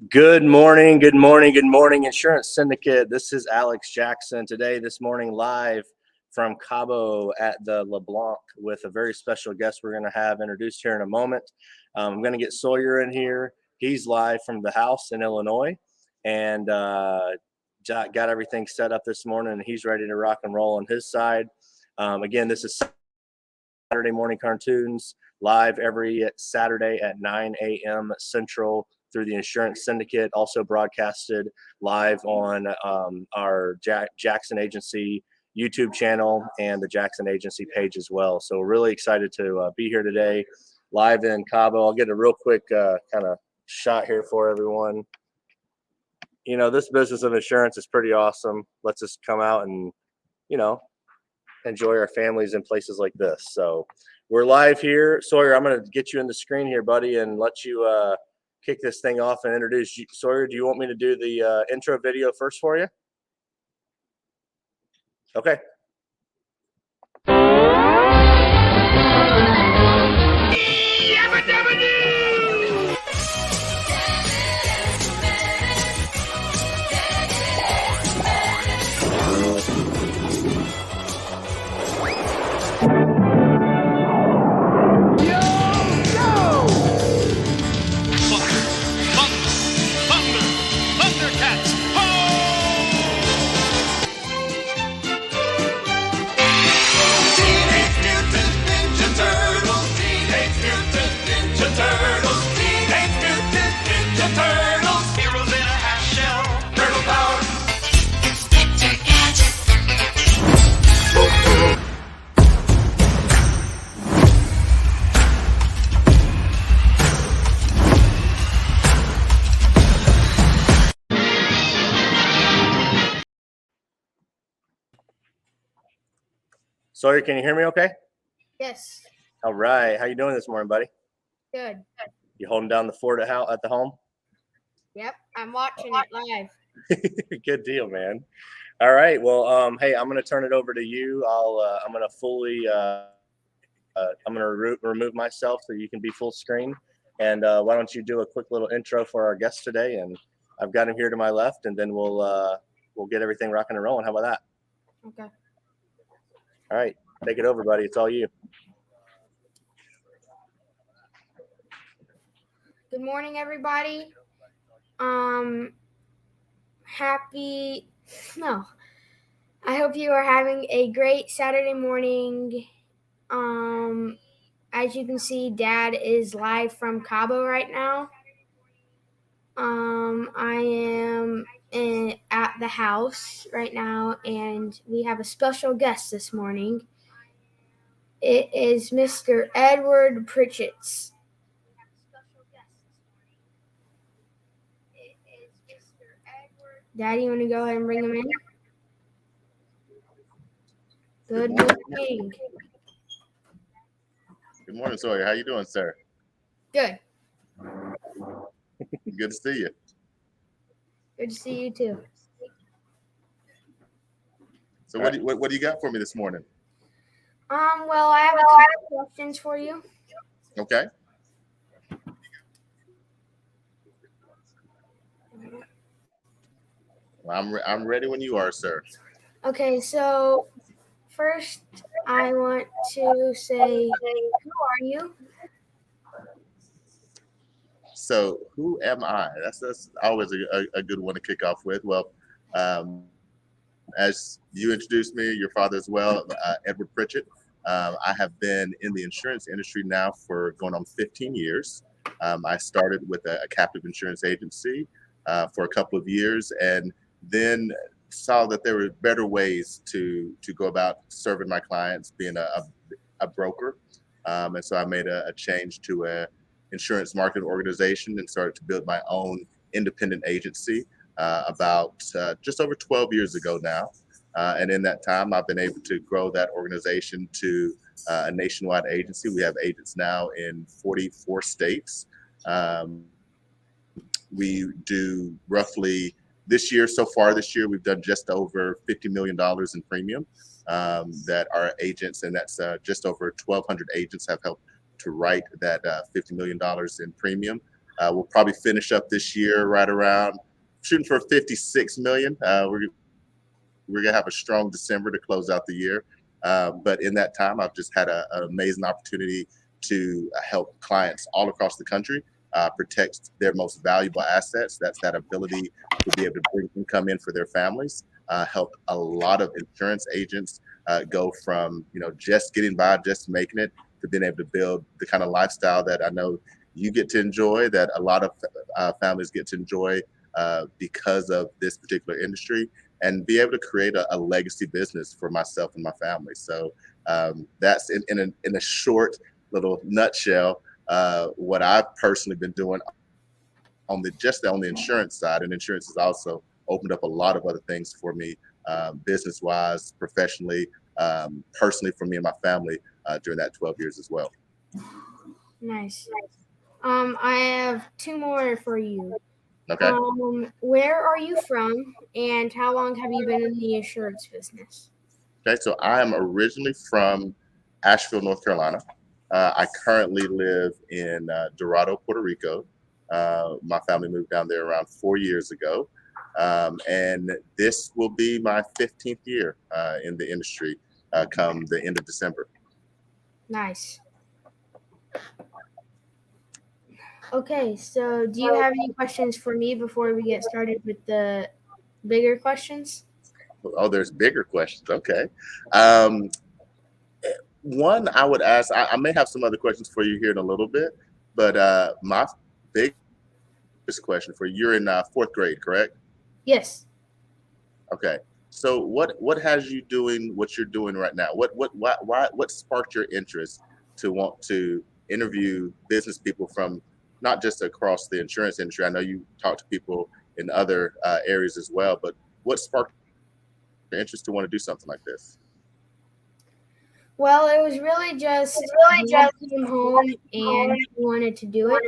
Good morning, good morning, good morning, Insurance Syndicate. This is Alex Jackson today, this morning, live from Cabo at the LeBlanc with a very special guest we're going to have introduced here in a moment. I'm going to get Sawyer in here. He's live from the house in Illinois and got everything set up this morning, and he's ready to rock and roll on his side. Again, this is Saturday Morning Cartoons, live every Saturday at 9 a.m. Central through the Insurance Syndicate, also broadcasted live on our Jackson Agency YouTube channel and the Jackson Agency page as well. So we're really excited to be here today, live in Cabo. I'll get a real quick kind of shot here for everyone. You know, this business of insurance is pretty awesome. Let's just come out and, enjoy our families in places like this. So we're live here. Sawyer, I'm going to get you in the screen here, buddy, and let you kick this thing off and introduce you. Sawyer, do you want me to do the intro video first for you? Okay. Sawyer, can you hear me okay? Yes. All right. How you doing this morning, buddy? Good. You holding down the fort at the home? Yep. I'm watching it live. Good deal, man. All right. Well, hey, I'm going to turn it over to you. I'm going to fully, I'm going to remove myself so you can be full screen. And why don't you do a quick little intro for our guest today? And I've got him here to my left, and then we'll get everything rocking and rolling. How about that? Okay. All right. Take it over, buddy. It's all you. Good morning, everybody. I hope you are having a great Saturday morning. As you can see, Dad is live from Cabo right now. I am at the house right now, and we have a special guest this morning. It is Mr. Edward Pritchett. Daddy, you want to go ahead and bring him in? Good morning. Good morning, Sawyer. How you doing, sir? Good. Good to see you. Good to see you too. So what do you got for me this morning? Well, I have a couple questions for you. Okay. Well, I'm ready when you are, sir. Okay, so first I want to say, who are you? So who am I? That's always a good one to kick off with. Well, as you introduced me, your father as well, Edward Pritchett. I have been in the insurance industry now for going on 15 years. I started with a captive insurance agency for a couple of years, and then saw that there were better ways to go about serving my clients, being a broker. And so I made a change to a insurance marketing organization and started to build my own independent agency about just over 12 years ago now. And in that time, I've been able to grow that organization to a nationwide agency. We have agents now in 44 states. We do roughly so far this year, we've done just over $50 million in premium that our agents, and that's just over 1,200 agents have helped to write that $50 million in premium. We'll probably finish up this year right around shooting for 56 million. We're gonna have a strong December to close out the year. But in that time, I've just had an amazing opportunity to help clients all across the country protect their most valuable assets. That's that ability to be able to bring income in for their families. Help a lot of insurance agents go from just getting by, just making it, to being able to build the kind of lifestyle that I know you get to enjoy, that a lot of families get to enjoy because of this particular industry, and be able to create a legacy business for myself and my family. So that's in a short little nutshell what I've personally been doing on the insurance side. And insurance has also opened up a lot of other things for me, business wise, professionally, personally, for me and my family during that 12 years as well. Nice. I have two more for you. Okay. Where are you from, and how long have you been in the insurance business? Okay. So I am originally from Asheville, North Carolina. I currently live in Dorado, Puerto Rico. My family moved down there around 4 years ago. And this will be my 15th year in the industry come the end of December. Nice. Okay, so do you have any questions for me before we get started with the bigger questions? Oh, there's bigger questions. Okay. Um, One I would ask, I may have some other questions for you here in a little bit, but my biggest question for you, you're in fourth grade, correct? Yes. Okay. So what has you doing what you're doing right now? What sparked your interest to want to interview business people from not just across the insurance industry? I know you talk to people in other areas as well, but what sparked your interest to want to do something like this? Well, it was really just Dad came home and he wanted to do it.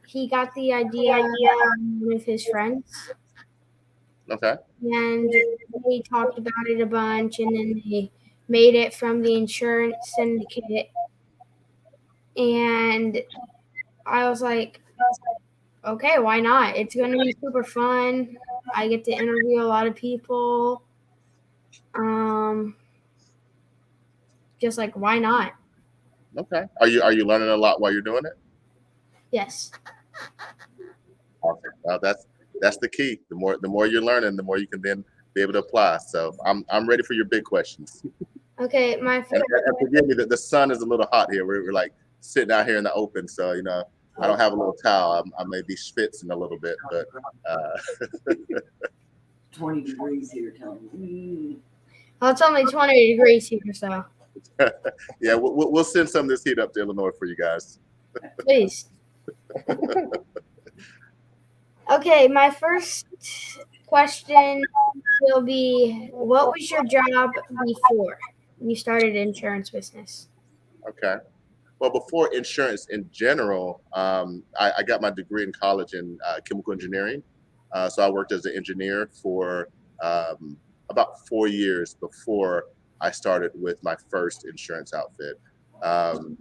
He got the idea from one of his friends, Okay. and they talked about it a bunch, and then they made it from the insurance syndicate. And I was like, okay, why not? It's going to be super fun. I get to interview a lot of people. Just like, why not? Okay. Are you learning a lot while you're doing it? Yes. Awesome. Well, that's the key. The more you're learning, the more you can then be able to apply. So I'm ready for your big questions. Okay, my And, first and forgive me that the sun is a little hot here. We're like sitting out here in the open, so I don't have a little towel. I may be schwitzing a little bit, but 20 degrees here, Tony. well, it's only 20 degrees here, so yeah, we'll send some of this heat up to Illinois for you guys. please. Okay, my first question will be, what was your job before you started insurance business? Okay. Well, before insurance in general, I got my degree in college in chemical engineering. So I worked as an engineer for about 4 years before I started with my first insurance outfit. Um,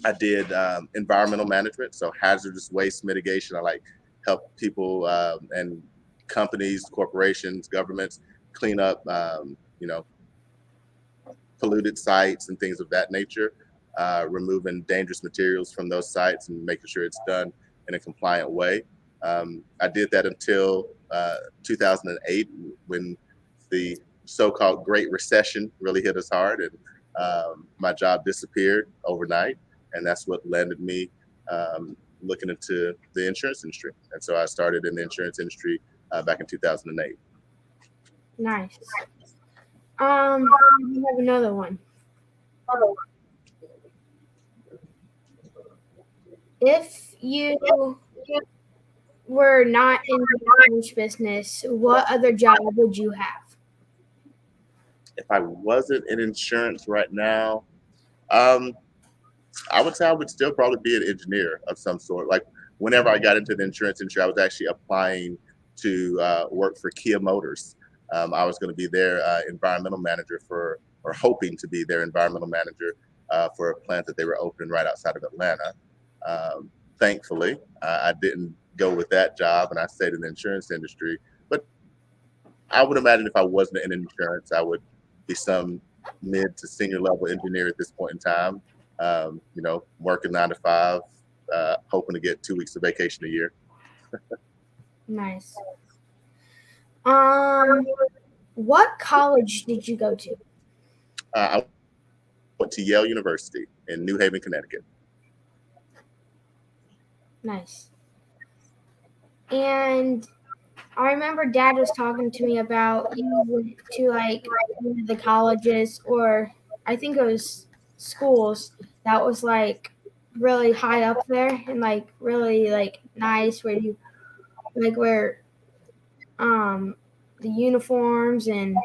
I did environmental management, so hazardous waste mitigation. I like help people and companies, corporations, governments clean up, polluted sites and things of that nature, removing dangerous materials from those sites and making sure it's done in a compliant way. I did that until 2008 when the so-called Great Recession really hit us hard, and my job disappeared overnight, and that's what landed me looking into the insurance industry. And so I started in the insurance industry back in 2008. Nice. I have another one. If you were not in the insurance business, what other job would you have? If I wasn't in insurance right now, um, I would say I would still probably be an engineer of some sort. Like whenever I got into the insurance industry, I was actually applying to work for Kia Motors. I was going to be their environmental manager or hoping to be their environmental manager for a plant that they were opening right outside of Atlanta. Thankfully, I didn't go with that job, and I stayed in the insurance industry. But I would imagine if I wasn't in insurance, I would be some mid to senior level engineer at this point in time. Working 9 to 5, hoping to get 2 weeks of vacation a year. Nice. What college did you go to? I went to Yale University in New Haven, Connecticut. Nice. And I remember Dad was talking to me about you went to like one of the colleges, or I think it was schools that was like really high up there and like really like nice, where you like wear the uniforms and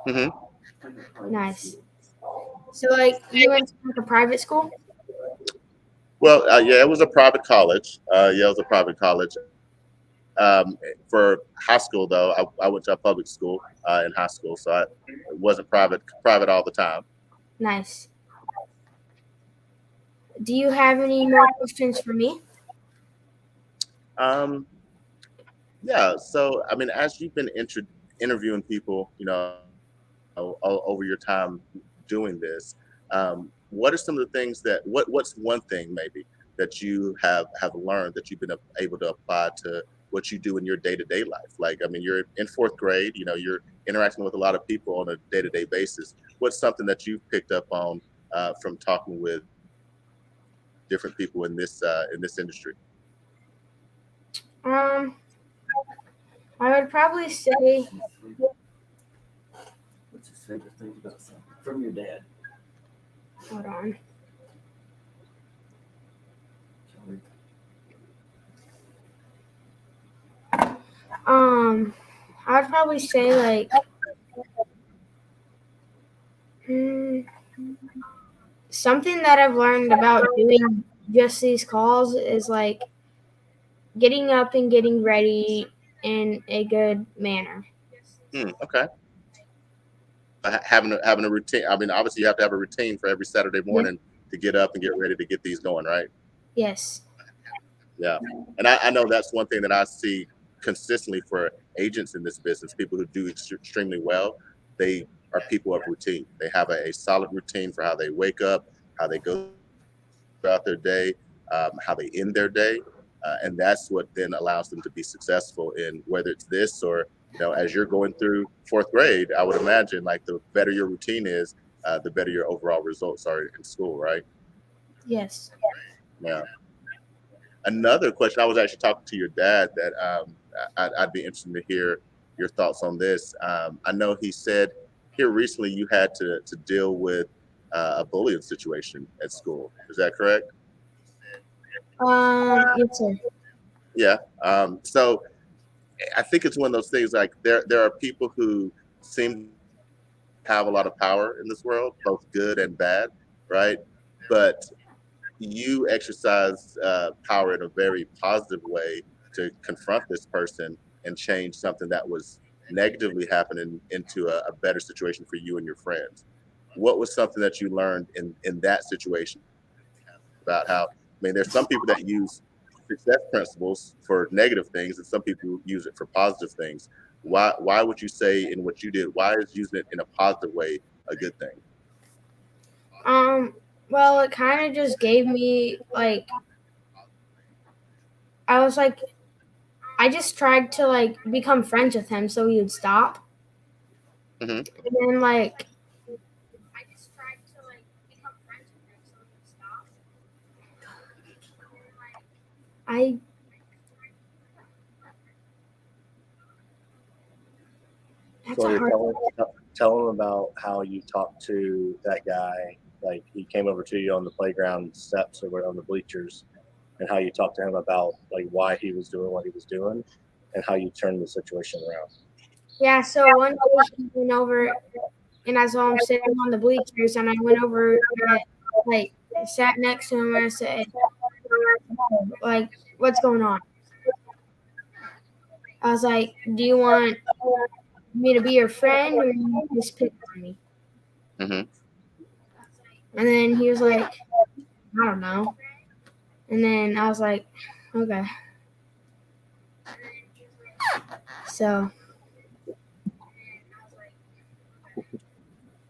hmm nice. So like you went to like a private school? Well, yeah, it was a private college. Yale was a private college. For high school, though, I went to a public school in high school, so it wasn't private all the time. Nice. Do you have any more questions for me? Um, yeah. So, I mean, as you've been interviewing people, over your time doing this, what are some of the things what's one thing maybe that you have learned that you've been able to apply to what you do in your day-to-day life? Like, I mean, you're in fourth grade, you're interacting with a lot of people on a day-to-day basis. What's something that you've picked up on from talking with different people in this industry? Um, I would probably say, What's your favorite thing about something from your dad? hold on. Shall I would probably say like something that I've learned about doing just these calls is like getting up and getting ready in a good manner. Okay. Having a routine. I mean, obviously, you have to have a routine for every Saturday Yeah. morning to get up and get ready to get these going, right? Yes. Yeah. And I know that's one thing that I see consistently for agents in this business, people who do extremely well. They are people of routine. They have a solid routine for how they wake up, how they go throughout their day, how they end their day. And that's what then allows them to be successful in whether it's this or, as you're going through fourth grade, I would imagine like the better your routine is, the better your overall results are in school, right? Yes. Yeah. Another question, I was actually talking to your dad that I'd be interested to hear your thoughts on this. I know he said here recently you had to deal with a bullying situation at school. Is that correct? Yes, sir. Yeah. So I think it's one of those things like there are people who seem to have a lot of power in this world, both good and bad, right? But you exercise power in a very positive way to confront this person and change something that was negatively happening into a better situation for you and your friends. What was something that you learned in that situation about how, I mean, there's some people that use success principles for negative things and some people use it for positive things. Why would you say in what you did, why is using it in a positive way a good thing? Well, it kind of just gave me like I was like I just tried to like become friends with him so he would stop. hmm And then like I that's So a you're hard tell him about how you talked to that guy. Like he came over to you on the playground steps or on the bleachers, and how you talked to him about like why he was doing what he was doing, and how you turned the situation around. Yeah, so one day he went over and I saw him sitting on the bleachers and I went over and like sat next to him and I said, like, what's going on? I was like, do you want me to be your friend or you just pick on me? hmm And then he was like, I don't know. And then I was like, okay. So,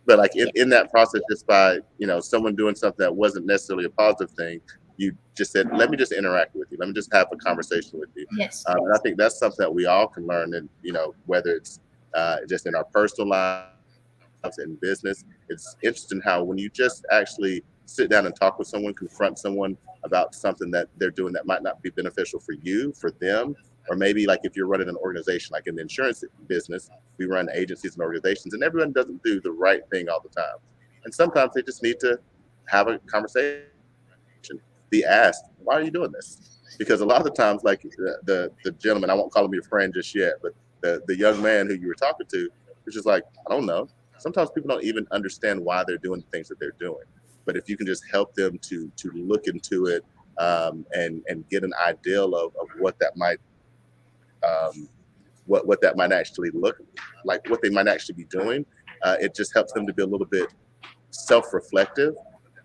But like in that process, just by someone doing something that wasn't necessarily a positive thing, you just said, let me just interact with you, let me just have a conversation with you. yes. And I think that's something that we all can learn, and whether it's just in our personal lives, in business. It's interesting how when you just actually sit down and talk with someone, confront someone about something that they're doing that might not be beneficial for you, for them, or maybe like if you're running an organization, like in the insurance business, we run agencies and organizations, and everyone doesn't do the right thing all the time. And sometimes they just need to have a conversation, be asked, why are you doing this? Because a lot of the times, like the gentleman, I won't call him your friend just yet, but the young man who you were talking to is just like, I don't know. Sometimes people don't even understand why they're doing the things that they're doing. But if you can just help them to look into it, and get an ideal of what that might what that might actually look like, what they might actually be doing, it just helps them to be a little bit self-reflective.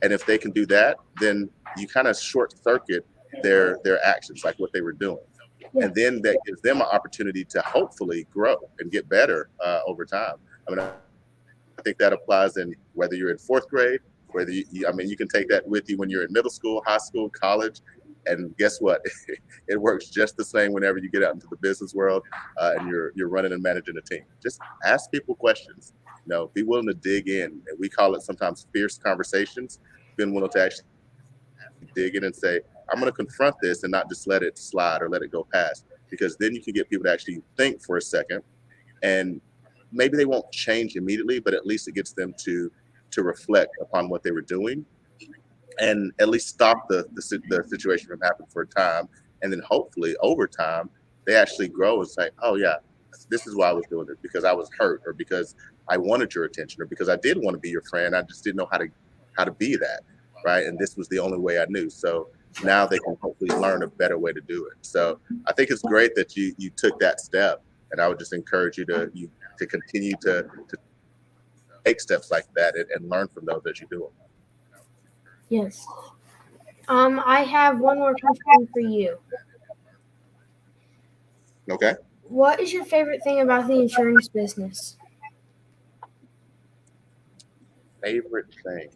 And if they can do that, then you kind of short circuit their actions, like what they were doing. Yeah. And then that gives them an opportunity to hopefully grow and get better over time. I mean, I think that applies in whether you're in fourth grade, whether I mean, you can take that with you when you're in middle school, high school, college, and guess what? It works just the same whenever you get out into the business world, and you're running and managing a team. Just ask people questions. Be willing to dig in. And we call it sometimes fierce conversations. Being willing to actually dig in and say, I'm going to confront this and not just let it slide or let it go past, because then you can get people to actually think for a second, and maybe they won't change immediately, but at least it gets them to reflect upon what they were doing, and at least stop the situation from happening for a time. And then hopefully over time, they actually grow and say, oh yeah, this is why I was doing it, because I was hurt, or because I wanted your attention, or because I did want to be your friend. I just didn't know how to be that. Right. And this was the only way I knew. So now they can hopefully learn a better way to do it. So I think it's great that you took that step. And I would just encourage you to continue to take steps like that, and learn from those as you do them. Yes. I have one more question for you. Okay. What is your favorite thing about the insurance business? Favorite thing.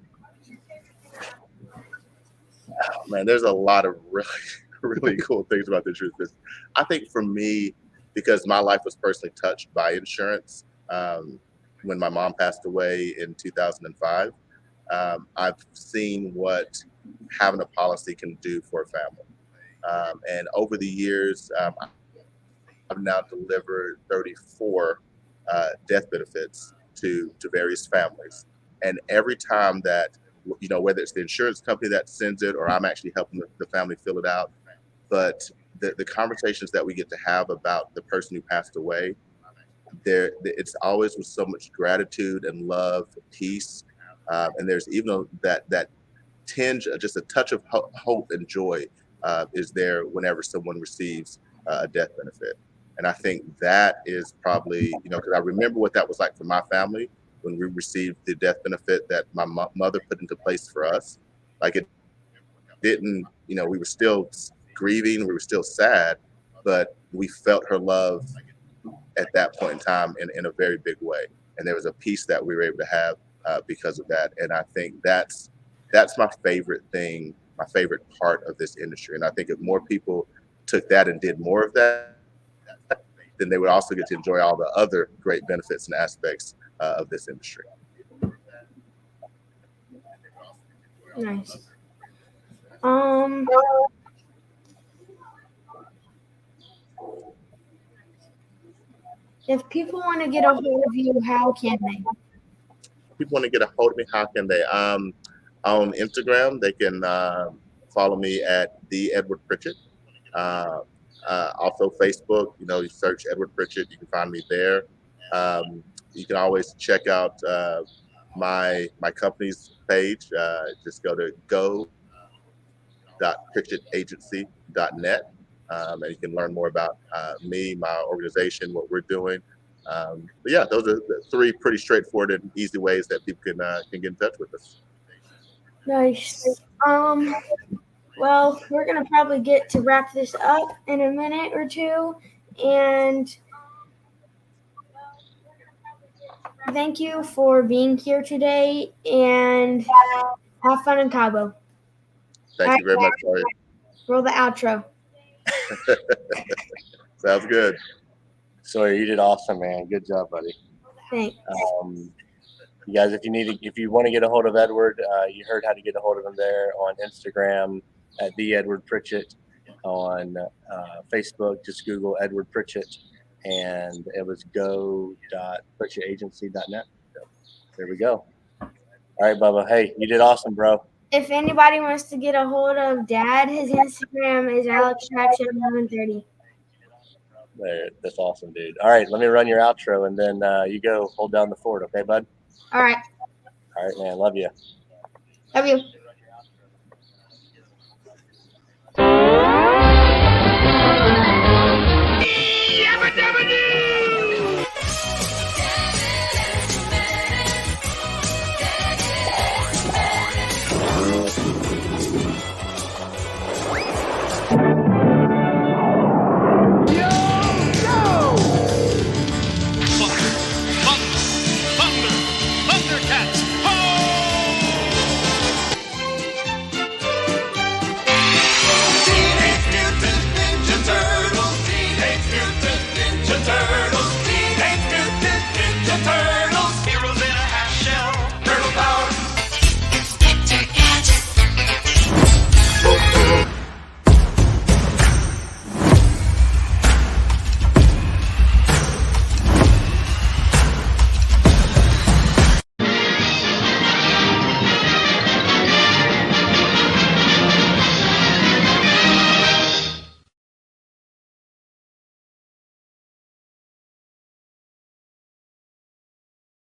Oh, man, there's a lot of really, really cool things about the insurance business. I think for me, because my life was personally touched by insurance, when my mom passed away in 2005, I've seen what having a policy can do for a family. And over the years, I've now delivered 34 death benefits to various families. And every time that, whether it's the insurance company that sends it or I'm actually helping the family fill it out, but the conversations that we get to have about the person who passed away, it's always with so much gratitude and love, peace, and there's even that tinge, just a touch of hope and joy is there whenever someone receives a death benefit. And I think that is probably, because I remember what that was like for my family when we received the death benefit that my mother put into place for us. Like it didn't, we were still grieving, we were still sad, but we felt her love at that point in time in a very big way. And there was a peace that we were able to have because of that. And I think that's my favorite thing, my favorite part of this industry. And I think if more people took that and did more of that, then they would also get to enjoy all the other great benefits and aspects of this industry. Nice. If people want to get a hold of you, how can they? People want to get a hold of me, how can they? On Instagram, they can follow me at the Edward Pritchett. Uh, Also Facebook, you search Edward Pritchett, you can find me there. You can always check out my company's page. Just go to go.pritchettagency.net, and you can learn more about me, my organization, what we're doing. But yeah, those are the three pretty straightforward and easy ways that people can get in touch with us. Nice. Well, we're gonna probably get to wrap this up in a minute or two, and thank you for being here today, and have fun in Cabo. Thank you very much, Sawyer. Roll the outro. Sounds good. Sawyer, you did awesome, man. Good job, buddy. Thanks. You guys, if you want to get a hold of Edward, you heard how to get a hold of him there on Instagram at the Edward Pritchett, on Facebook. Just Google Edward Pritchett, and it was go.pritchettagency.net. So there we go. All right, Bubba. Hey, you did awesome, bro. If anybody wants to get a hold of Dad, his Instagram is AlexJackson1130. There, that's awesome, dude. All right, let me run your outro, and then you go hold down the fort, okay, bud? All right. All right, man. Love you. Love you. Teenage Mutant Ninja Turtles!